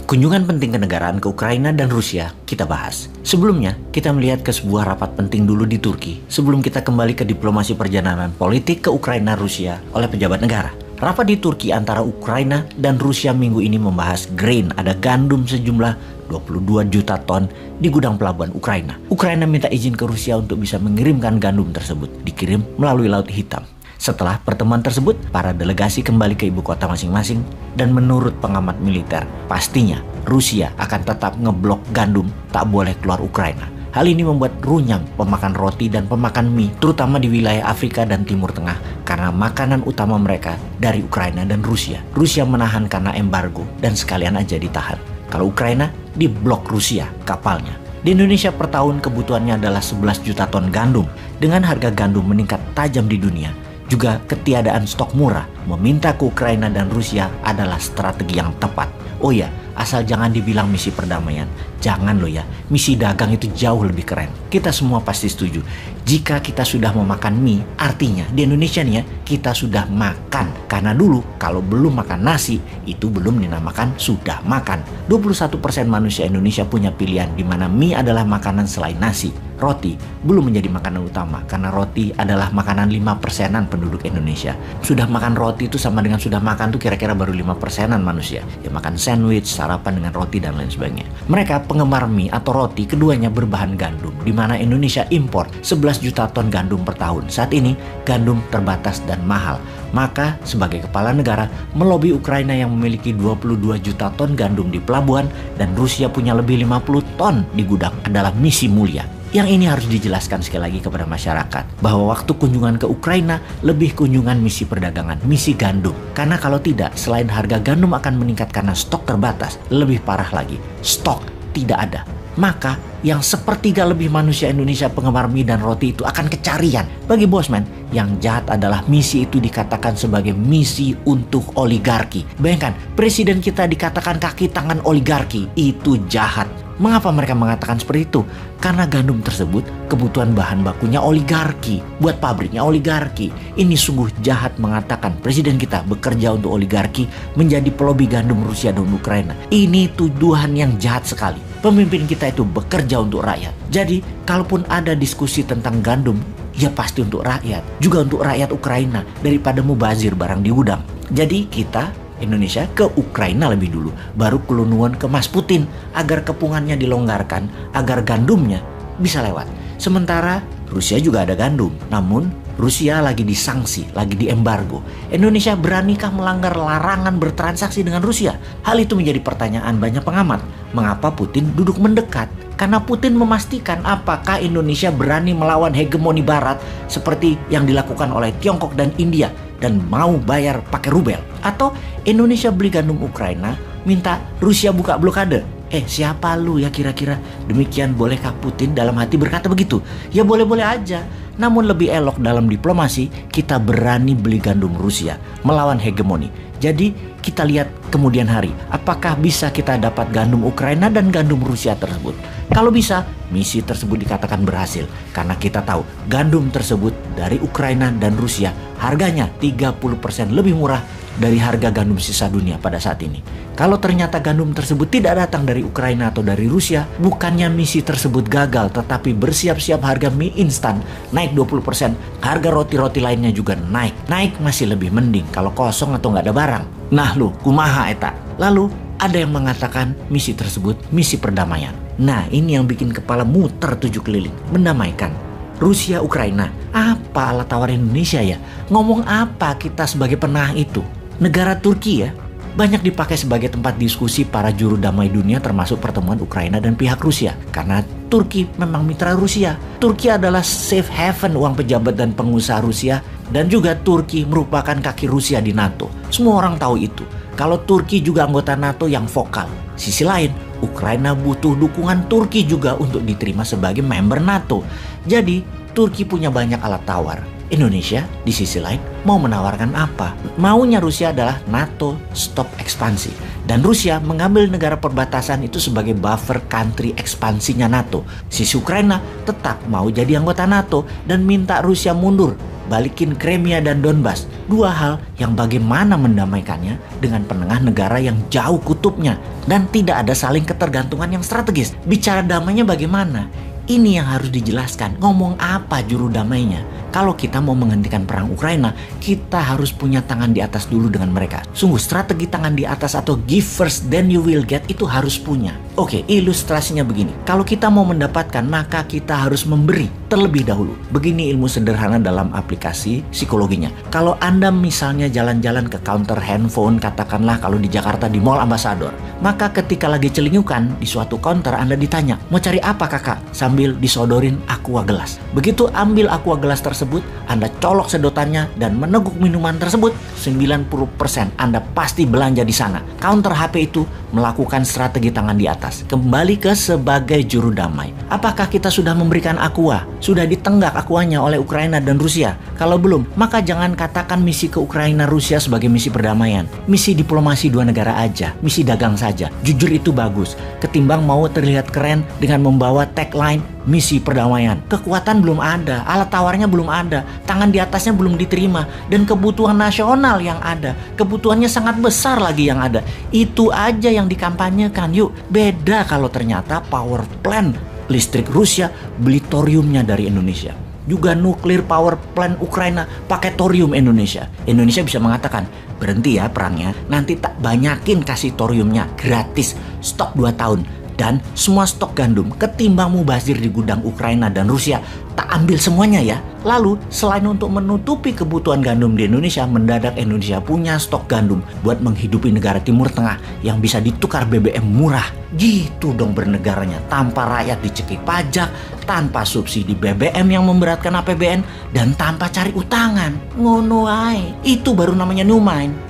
Kunjungan penting kenegaraan ke Ukraina dan Rusia kita bahas. Sebelumnya, kita melihat ke sebuah rapat penting dulu di Turki sebelum kita kembali ke diplomasi perjalanan politik ke Ukraina Rusia oleh pejabat negara. Rapat di Turki antara Ukraina dan Rusia minggu ini membahas grain, ada gandum sejumlah 22 juta ton di gudang pelabuhan Ukraina. Ukraina minta izin ke Rusia untuk bisa mengirimkan gandum tersebut, dikirim melalui Laut Hitam. Setelah pertemuan tersebut, para delegasi kembali ke ibu kota masing-masing dan menurut pengamat militer, pastinya Rusia akan tetap ngeblok gandum tak boleh keluar Ukraina. Hal ini membuat runyam pemakan roti dan pemakan mie, terutama di wilayah Afrika dan Timur Tengah, karena makanan utama mereka dari Ukraina dan Rusia. Rusia menahan karena embargo dan sekalian aja ditahan. Kalau Ukraina, diblok Rusia kapalnya. Di Indonesia per tahun kebutuhannya adalah 11 juta ton gandum. Dengan harga gandum meningkat tajam di dunia, juga ketiadaan stok murah, meminta ke Ukraina dan Rusia adalah strategi yang tepat. Oh ya, asal jangan dibilang misi perdamaian. Jangan loh ya, misi dagang itu jauh lebih keren. Kita semua pasti setuju. Jika kita sudah memakan mie, artinya di Indonesia nih ya, kita sudah makan. Karena dulu kalau belum makan nasi, itu belum dinamakan sudah makan. 21% manusia Indonesia punya pilihan di mana mie adalah makanan selain nasi. Roti belum menjadi makanan utama karena roti adalah makanan 5%-an penduduk Indonesia. Sudah makan roti itu sama dengan sudah makan tuh kira-kira baru 5%-an manusia. Ya makan sandwich, sarapan dengan roti dan lain sebagainya. Mereka penggemar mie atau roti keduanya berbahan gandum, di mana Indonesia impor 11 juta ton gandum per tahun. Saat ini gandum terbatas dan mahal. Maka sebagai kepala negara melobi Ukraina yang memiliki 22 juta ton gandum di pelabuhan dan Rusia punya lebih 50 ton di gudang adalah misi mulia. Yang ini harus dijelaskan sekali lagi kepada masyarakat bahwa waktu kunjungan ke Ukraina lebih kunjungan misi perdagangan, misi gandum. Karena kalau tidak, selain harga gandum akan meningkat karena stok terbatas, lebih parah lagi, stok tidak ada. Maka yang sepertiga lebih manusia Indonesia penggemar mie dan roti itu akan kecarian. Bagi Bosman, yang jahat adalah misi itu dikatakan sebagai misi untuk oligarki. Bayangkan, presiden kita dikatakan kaki tangan oligarki, itu jahat. Mengapa mereka mengatakan seperti itu? Karena gandum tersebut kebutuhan bahan bakunya oligarki, buat pabriknya oligarki. Ini sungguh jahat mengatakan presiden kita bekerja untuk oligarki, menjadi pelobi gandum Rusia dan Ukraina. Ini tuduhan yang jahat sekali. Pemimpin kita itu bekerja untuk rakyat. Jadi, kalaupun ada diskusi tentang gandum, ya pasti untuk rakyat. Juga untuk rakyat Ukraina daripada mubazir barang di gudang. Jadi kita Indonesia ke Ukraina lebih dulu, baru kelunuan ke Mas Putin agar kepungannya dilonggarkan, agar gandumnya bisa lewat. Sementara Rusia juga ada gandum, namun Rusia lagi disanksi, lagi diembargo. Indonesia beranikah melanggar larangan bertransaksi dengan Rusia? Hal itu menjadi pertanyaan banyak pengamat. Mengapa Putin duduk mendekat? Karena Putin memastikan apakah Indonesia berani melawan hegemoni Barat seperti yang dilakukan oleh Tiongkok dan India dan mau bayar pakai rubel. Atau Indonesia beli gandum Ukraina, minta Rusia buka blokade. Siapa lu ya kira-kira? Demikian bolehkah Putin dalam hati berkata begitu? Ya boleh-boleh aja. Namun lebih elok dalam diplomasi, kita berani beli gandum Rusia, melawan hegemoni. Jadi kita lihat kemudian hari, apakah bisa kita dapat gandum Ukraina dan gandum Rusia tersebut. Kalau bisa, misi tersebut dikatakan berhasil. Karena kita tahu gandum tersebut dari Ukraina dan Rusia harganya 30% lebih murah dari harga gandum sisa dunia pada saat ini. Kalau ternyata gandum tersebut tidak datang dari Ukraina atau dari Rusia, bukannya misi tersebut gagal, tetapi bersiap-siap harga mie instan naik 20%, harga roti-roti lainnya juga naik. Naik masih lebih mending kalau kosong atau nggak ada barang. Nah lu, kumaha eta? Lalu ada yang mengatakan misi tersebut misi perdamaian. Nah ini yang bikin kepala muter 7 keliling. Mendamaikan Rusia Ukraina. Apa alat tawar Indonesia ya? Ngomong apa kita sebagai penengah itu? Negara Turki ya, banyak dipakai sebagai tempat diskusi para juru damai dunia termasuk pertemuan Ukraina dan pihak Rusia. Karena Turki memang mitra Rusia. Turki adalah safe haven uang pejabat dan pengusaha Rusia. Dan juga Turki merupakan kaki Rusia di NATO. Semua orang tahu itu. Kalau Turki juga anggota NATO yang vokal. Sisi lain, Ukraina butuh dukungan Turki juga untuk diterima sebagai member NATO. Jadi, Turki punya banyak alat tawar. Indonesia di sisi lain mau menawarkan apa? Maunya Rusia adalah NATO stop ekspansi. Dan Rusia mengambil negara perbatasan itu sebagai buffer country ekspansinya NATO. Sisi Ukraina tetap mau jadi anggota NATO dan minta Rusia mundur balikin Crimea dan Donbas. Dua hal yang bagaimana mendamaikannya dengan penengah negara yang jauh kutubnya dan tidak ada saling ketergantungan yang strategis. Bicara damainya bagaimana? Ini yang harus dijelaskan. Ngomong apa juru damainya? Kalau kita mau menghentikan perang Ukraina, kita harus punya tangan di atas dulu dengan mereka. Sungguh strategi tangan di atas atau give first then you will get itu harus punya. Oke, ilustrasinya begini. Kalau kita mau mendapatkan, maka kita harus memberi terlebih dahulu. Begini ilmu sederhana dalam aplikasi psikologinya. Kalau Anda misalnya jalan-jalan ke counter handphone, katakanlah kalau di Jakarta di Mall Ambassador, maka ketika lagi celingukan di suatu counter Anda ditanya, mau cari apa kakak? Sambil disodorin aqua gelas. Begitu ambil aqua gelas tersebut, Anda colok sedotannya dan meneguk minuman tersebut, 90% Anda pasti belanja di sana. Counter HP itu melakukan strategi tangan di atas. Kembali ke sebagai juru damai. Apakah kita sudah memberikan aqua? Sudah ditenggak aquanya oleh Ukraina dan Rusia? Kalau belum, maka jangan katakan misi ke Ukraina Rusia sebagai misi perdamaian. Misi diplomasi dua negara aja, misi dagang saja. Jujur itu bagus. Ketimbang mau terlihat keren dengan membawa tagline misi perdamaian. Kekuatan belum ada, alat tawarnya belum ada, tangan di atasnya belum diterima, dan kebutuhan nasional yang ada, kebutuhannya sangat besar lagi yang ada. Itu aja yang dikampanyekan. Yuk, beda kalau ternyata power plant listrik Rusia beli thoriumnya dari Indonesia. Juga nuklir power plant Ukraina pakai thorium Indonesia. Indonesia bisa mengatakan, berhenti ya perangnya, nanti tak banyakin kasih thoriumnya, gratis, stok 2 tahun. Dan semua stok gandum ketimbang mubazir di gudang Ukraina dan Rusia, tak ambil semuanya ya. Lalu selain untuk menutupi kebutuhan gandum di Indonesia, mendadak Indonesia punya stok gandum buat menghidupi negara Timur Tengah yang bisa ditukar BBM murah. Gitu dong bernegaranya, tanpa rakyat dicekik pajak, tanpa subsidi BBM yang memberatkan APBN, dan tanpa cari utangan. Ngono ae. Itu baru namanya new mind.